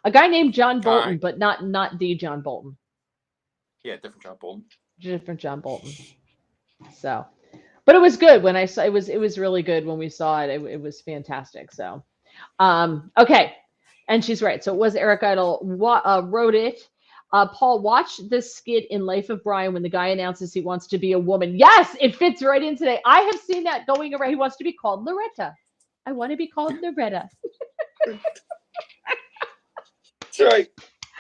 A guy named John Bolton, but not the John Bolton. Yeah, different John Bolton. Different John Bolton. So, but it was good when I saw it. Was really good when we saw it. It was fantastic. So, okay, and she's right. So it was Eric Idle wrote it. Paul, watch this skit in Life of Brian when the guy announces he wants to be a woman. Yes, it fits right in today. I have seen that going around. He wants to be called Loretta. I want to be called Loretta. That's right.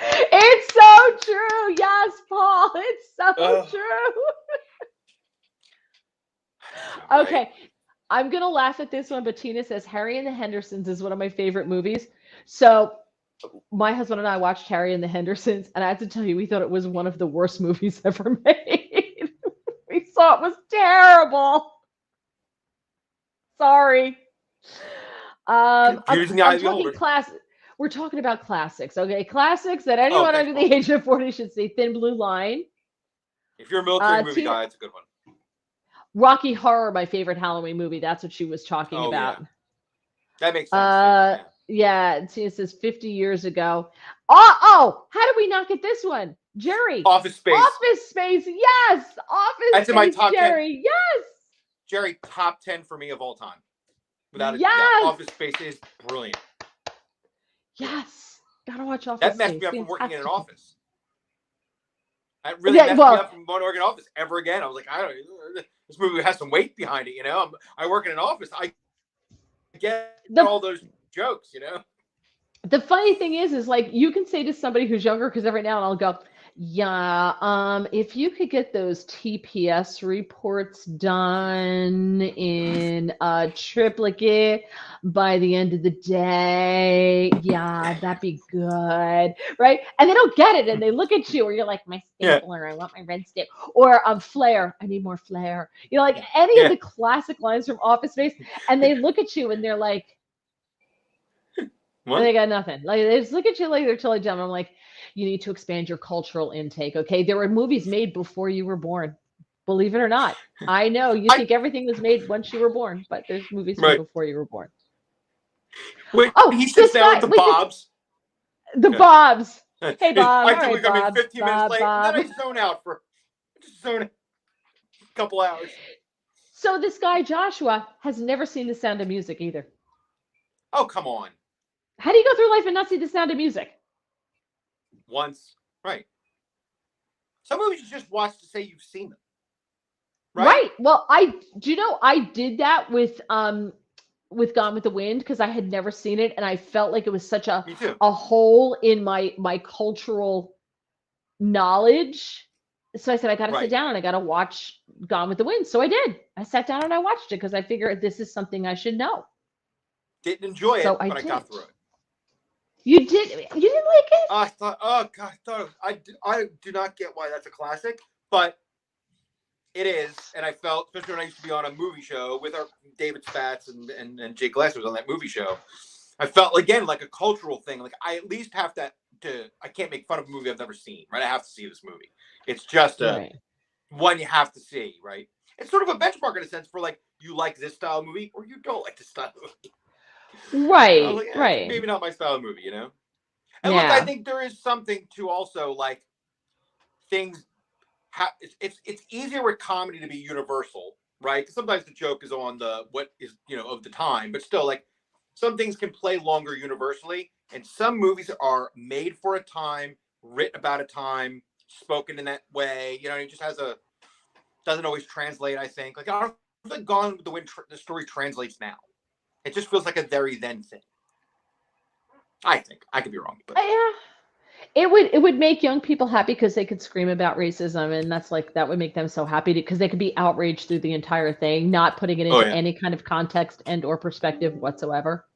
It's so true. Yes, Paul. It's so true. Okay. I'm going to laugh at this one, but Tina says Harry and the Hendersons is one of my favorite movies. So my husband and I watched Harry and the Hendersons, and I have to tell you, we thought it was one of the worst movies ever made. We thought it was terrible. Sorry. I'm talking we're talking about classics, okay? Classics that anyone under the age of 40 should see. Thin Blue Line. If you're a military movie guy, it's a good one. Rocky Horror, my favorite Halloween movie. That's what she was talking about. Yeah. That makes sense. Yeah, it says 50 years ago. How did we not get this one? Jerry. Office Space. Office Space. Yes. Office Space. That's in my top Jerry. 10. Yes. Jerry, top 10 for me of all time. Without yes. Office Space is brilliant. Yes. Gotta watch Office That Space. messed me up from working in an office. That really messed me up from going to work in an office ever again. I was like, this movie has some weight behind it, you know? I work in an office. get The all those jokes, you know. the funny thing is like you can say to somebody who's younger, because every now and I'll go, yeah, if you could get those TPS reports done in a triplicate by the end of the day, yeah, that'd be good, right? And they don't get it, and they look at you, or you're like, my Yeah. stapler, I want my red stapler, or flair, I need more flair. You know, like any Yeah. of the classic lines from Office Space, and they look at you and they're like, What? and they got nothing. Like they just look at you like they're totally dumb. I'm like, you need to expand your cultural intake. Okay, there were movies made before you were born. Believe it or not, I know you think everything was made once you were born, but there's movies made Right. before you were born. Wait, Oh, he sits this down guy- with the wait, this- Bobs. The Yeah. Bobs. Hey, Bob. I All think right, we come in Bob, 15 minutes Bob, late, Bob. and then I zone out for a couple hours. So this guy Joshua has never seen The Sound of Music either. Oh, come on. How do you go through life and not see The Sound of Music? Once. Right. Some movies you just watch to say you've seen them. Right. Well, I did that with Gone with the Wind because I had never seen it and I felt like it was such a Me too. hole in my cultural knowledge. So I said I got to Right. sit down and I got to watch Gone with the Wind. So I did. I sat down and I watched it because I figured this is something I should know. Didn't enjoy it, So but I I got did. through it. You didn't like it? I thought, oh God, I do not get why that's a classic, but it is. And I felt, especially when I used to be on a movie show with our David Spatz and Jake Glass was on that movie show, I felt again like a cultural thing. Like I at least have I can't make fun of a movie I've never seen, right? I have to see this movie. It's just Right. one you have to see, right? It's sort of a benchmark in a sense for like you like this style of movie or you don't like this style of movie. Right. I was like, Right. Maybe not my style of movie, you know? And look, Yeah. I think there is something to also like things. It's easier with comedy to be universal, right? Because sometimes the joke is on what is of the time, but still, like some things can play longer universally, and some movies are made for a time, written about a time, spoken in that way. It just doesn't always translate. I think like I don't think Gone with the Wind the story translates now. It just feels like a very then thing. I think I could be wrong, but Yeah. It would make young people happy because they could scream about racism, and that would make them so happy because they could be outraged through the entire thing, not putting it into any kind of context and or perspective whatsoever.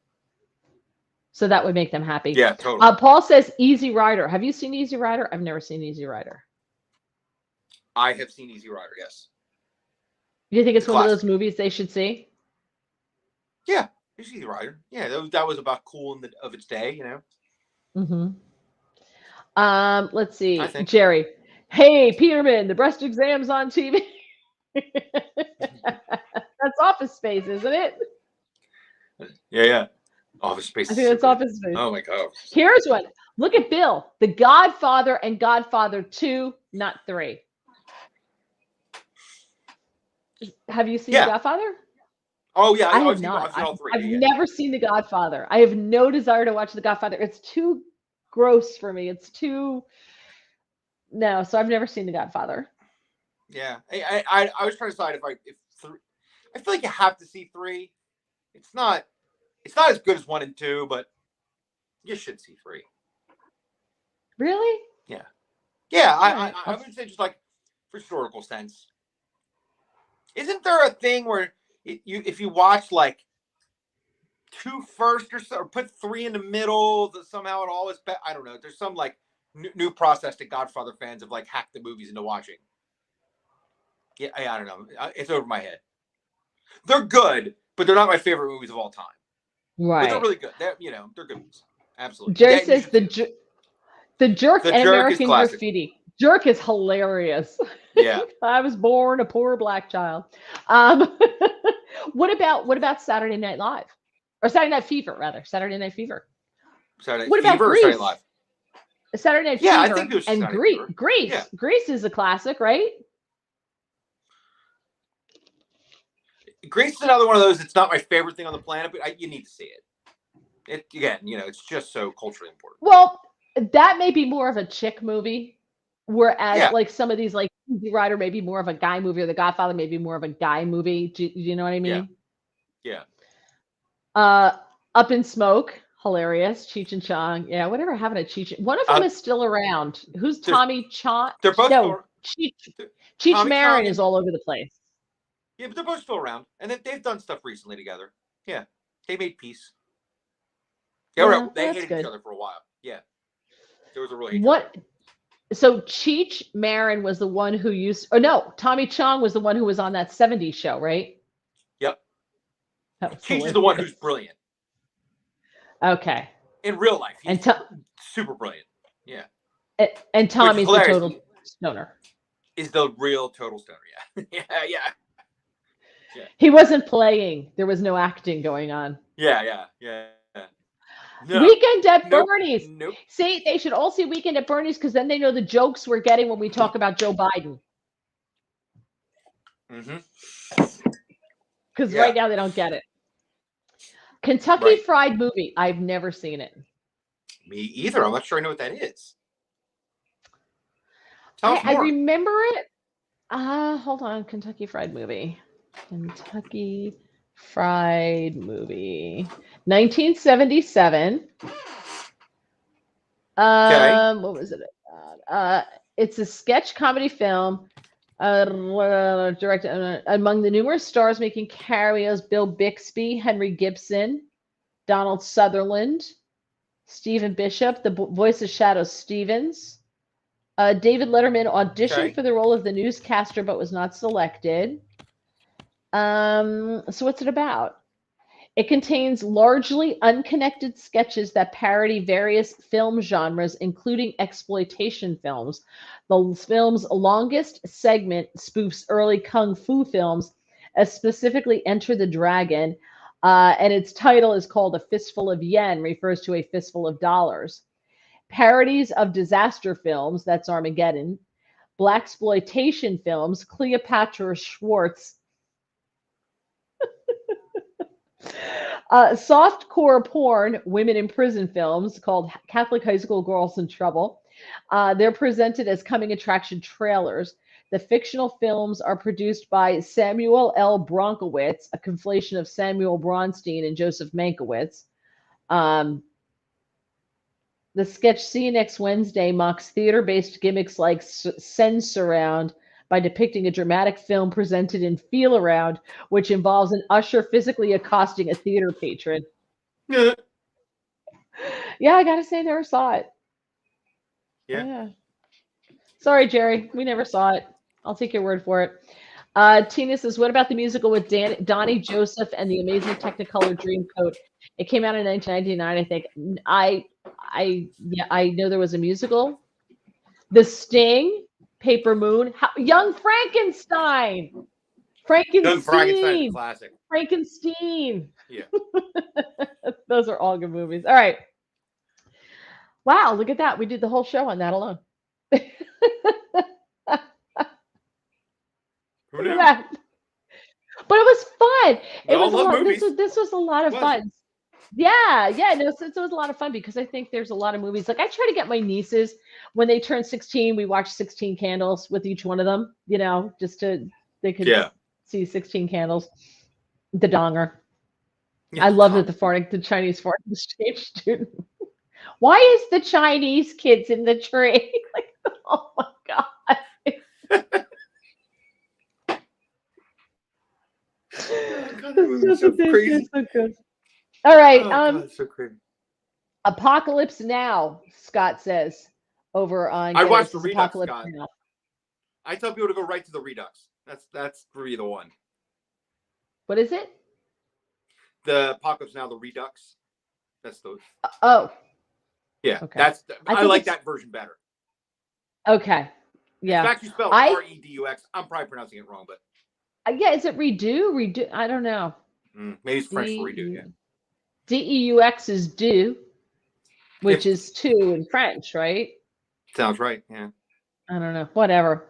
So that would make them happy. Yeah, totally. Paul says Easy Rider. Have you seen Easy Rider? I've never seen Easy Rider. I have seen Easy Rider, yes. Do you think it's one of Classic. those movies they should see? Yeah, Easy Rider. Yeah, that was about cool of its day, Mm-hmm. Let's see. I think. Jerry. Hey, Peterman, the breast exam's on TV. That's Office Space, isn't it? Yeah. Office Space. I think that's Office Space. Oh my God. Here's one. Look at Bill. The Godfather and Godfather 2, not 3. Have you seen Yeah. The Godfather? Oh yeah, I have I've not. seen all three. I've yeah. never seen The Godfather. I have no desire to watch The Godfather. It's too gross for me. It's too so I've never seen The Godfather. Yeah, I was trying to decide if three. I feel like you have to see 3. It's not as good as 1 and 2, but you should see 3. Really? Yeah, Alright, I would say just like for historical sense. Isn't there a thing where if you watch like 2 first or put 3 in the middle, that somehow it all is better? I don't know. There's some like new process that Godfather fans have like hacked the movies into watching. Yeah, I don't know. It's over my head. They're good, but they're not my favorite movies of all time. Right. But they're really good. They're good movies. Absolutely. Jerry Yeah, you says should the see it. The Jerk The and Jerk is American classic. Graffiti. Jerk is hilarious. Yeah. I was born a poor black child. What about Saturday Night Live? Or Saturday Night Fever, rather. Saturday Night Fever. Saturday What about Fever or Grease? Saturday Live? Saturday Night Yeah, I Fever think it was and Saturday Grease. Fever. Grease. Yeah. Grease is a classic, right? Grease is another one of those. It's not my favorite thing on the planet, but you need to see it. It's just so culturally important. Well, that may be more of a chick movie, whereas Yeah. like some of these, like Easy Rider, may be more of a guy movie, or The Godfather may be more of a guy movie. Do you know what I mean? Yeah. Up in Smoke, hilarious. Cheech and Chong, yeah. Whatever happened to Cheech? One of them is still around. Who's there's- Tommy Chong? They're both No, still, Cheech Tommy Marin Chong is all over the place. yeah, but they're both still around, and they've done stuff recently together. Yeah, they made peace. Yeah, they that's hated good. each other for a while. Yeah, there was a real hatred. What? So Cheech Marin was the one who used, or no, Tommy Chong was the one who was on that 70s show, right? Yep. That was Cheech is the one who's brilliant okay. in real life. He's And super brilliant. Yeah. And Tommy's the hilarious. total stoner. Is the real total stoner. Yeah. yeah. He wasn't playing. There was no acting going on. Yeah. No. Weekend at Nope. Bernie's. Nope. See, they should all see Weekend at Bernie's because then they know the jokes we're getting when we talk about Joe Biden. Mm-hmm. Because Yeah. right now they don't get it. Kentucky Right. Fried Movie. I've never seen it. Me either. I'm not sure I know what that is. Tell us I more. remember it. Hold on. Kentucky Fried Movie. Kentucky Fried Movie. 1977. What was it about? It's a sketch comedy film. Directed among the numerous stars making cameos: Bill Bixby, Henry Gibson, Donald Sutherland, Stephen Bishop, the voice of Shadow Stevens. David Letterman auditioned for the role of the newscaster but was not selected. So what's it about? It contains largely unconnected sketches that parody various film genres, including exploitation films. The film's longest segment spoofs early kung fu films, specifically Enter the Dragon, and its title is called A Fistful of Yen, refers to a fistful of dollars. Parodies of disaster films, that's Armageddon, blaxploitation films, Cleopatra Schwartz, softcore porn, women in prison films called Catholic High School Girls in Trouble. They're presented as coming attraction trailers. The fictional films are produced by Samuel L. Bronkowitz, a conflation of Samuel Bronstein and Joseph Mankiewicz. The sketch See You Next Wednesday mocks theater-based gimmicks like Sense-Around by depicting a dramatic film presented in Feel Around, which involves an usher physically accosting a theater patron. Yeah. Yeah, I gotta say, never saw it. Yeah. Sorry, Jerry, we never saw it. I'll take your word for it. Tina says, what about the musical with Donnie Joseph and the Amazing Technicolor Dreamcoat? It came out in 1999, I think. I know there was a musical. The Sting, Paper Moon, Young Frankenstein. Young Frankenstein's a classic. Frankenstein. Yeah. Those are all good movies. All right. Wow, look at that. We did the whole show on that alone. Who Look at knew? that. But it was fun. We all love movies. This was a lot of fun. Yeah. No, so it was a lot of fun because I think there's a lot of movies. Like I try to get my nieces when they turn 16, we watch 16 Candles with each one of them, just to they could see 16 Candles. The Donger. Yeah, I love that the Chinese foreign exchange student. Why is the Chinese kids in the tree? Like, oh my God. God, so crazy. So good. All right. God, so crazy. Apocalypse Now, Scott says over on. I watched the Redux, Apocalypse Scott. Now. I tell people to go right to the Redux. That's for you the one. What is it? The Apocalypse Now, the Redux. That's the. Oh. Yeah, Okay. I like that version better. Okay. Yeah. In fact, you spelled Redux. I'm probably pronouncing it wrong, but. Yeah, is it redo? Redo? I don't know. Maybe it's French for redo. Yeah. DEUX is do, which is two in French, right? Sounds right. Yeah. I don't know. Whatever.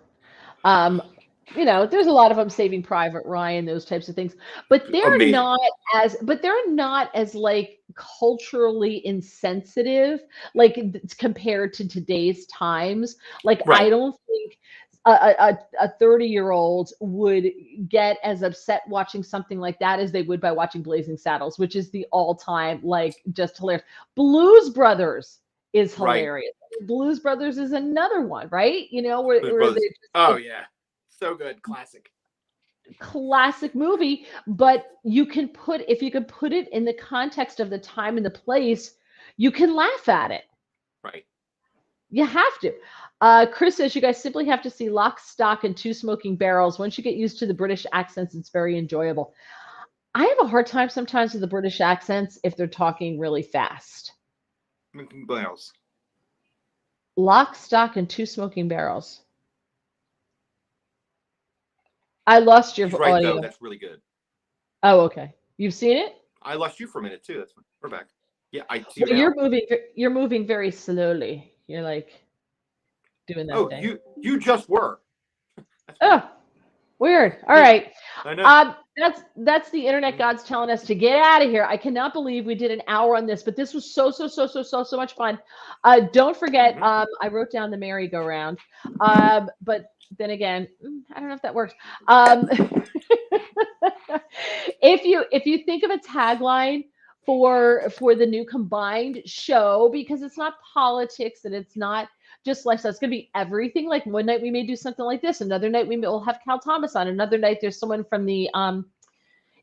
There's a lot of them, Saving Private Ryan, those types of things, but they're not as like culturally insensitive, like compared to today's times. Like, right. I don't think a 30-year-old would get as upset watching something like that as they would by watching Blazing Saddles, which is the all-time, like, just hilarious. Blues Brothers is hilarious. Right. Blues Brothers is another one, right? You know, where they just, oh yeah, so good, classic movie. But if you can put it in the context of the time and the place, you can laugh at it. Right. You have to. Chris says you guys simply have to see Lock, Stock, and Two Smoking Barrels. Once you get used to the British accents, it's very enjoyable. I have a hard time sometimes with the British accents if they're talking really fast. Barrels. Lock, Stock, and Two Smoking Barrels. I lost your right, audio. Though. That's really good. Oh, okay. You've seen it? I lost you for a minute too. That's fine. We're back. Yeah, I see. Well, you're moving very slowly. You're like doing that thing. Oh, you just were. Oh, weird. All right. I know. That's the internet gods telling us to get out of here. I cannot believe we did an hour on this, but this was so much fun. Don't forget, I wrote down the merry-go-round. But then again, I don't know if that works. If you think of a tagline for the new combined show, because it's not politics and it's not just lifestyle, it's going to be everything. Like one night we may do something like this, another night we'll have Cal Thomas on, another night there's someone from the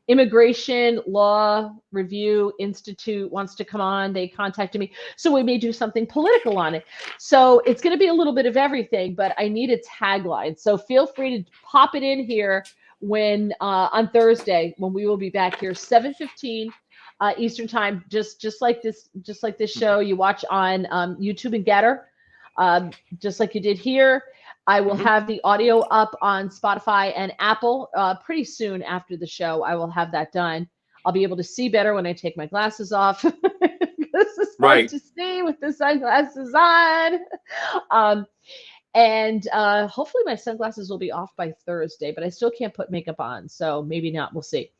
Immigration Law Review Institute wants to come on. They contacted me, so we may do something political on it. So it's going to be a little bit of everything, but I need a tagline. So feel free to pop it in here when on Thursday, when we will be back here 7:15 Eastern time, just like this show you watch on YouTube and Getter, just like you did here. I will have the audio up on Spotify and Apple pretty soon after the show. I will have that done. I'll be able to see better when I take my glasses off. This is hard to see with the sunglasses on. And hopefully my sunglasses will be off by Thursday, but I still can't put makeup on, so maybe not. We'll see.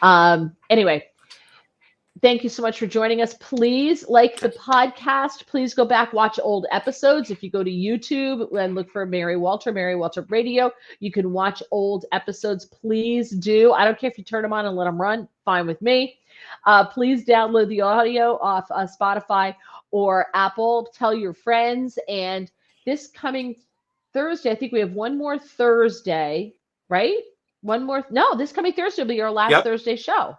Anyway, thank you so much for joining us. Please like the podcast. Please go back, watch old episodes. If you go to YouTube and look for Mary Walter Radio, you can watch old episodes. Please do. I don't care if you turn them on and let them run. Fine with me. Please download the audio off Spotify or Apple. Tell your friends. And this coming Thursday, I think we have one more Thursday, right? This coming Thursday will be our last Thursday show.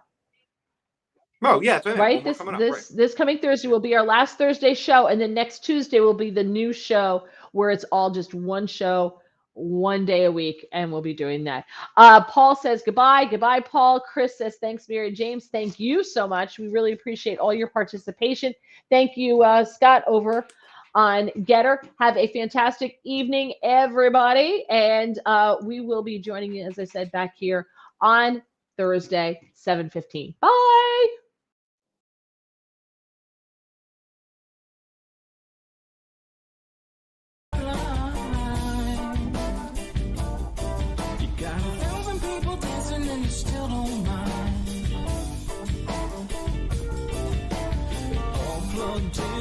Oh, yeah. Right. This coming Thursday will be our last Thursday show. And then next Tuesday will be the new show where it's all just one show, one day a week. And we'll be doing that. Paul says goodbye. Goodbye, Paul. Chris says thanks, Mary. James, thank you so much. We really appreciate all your participation. Thank you, Scott, over on Getter. Have a fantastic evening, everybody. And we will be joining you, as I said, back here on Thursday, 7:15. Bye. Still don't mind. All plugged in.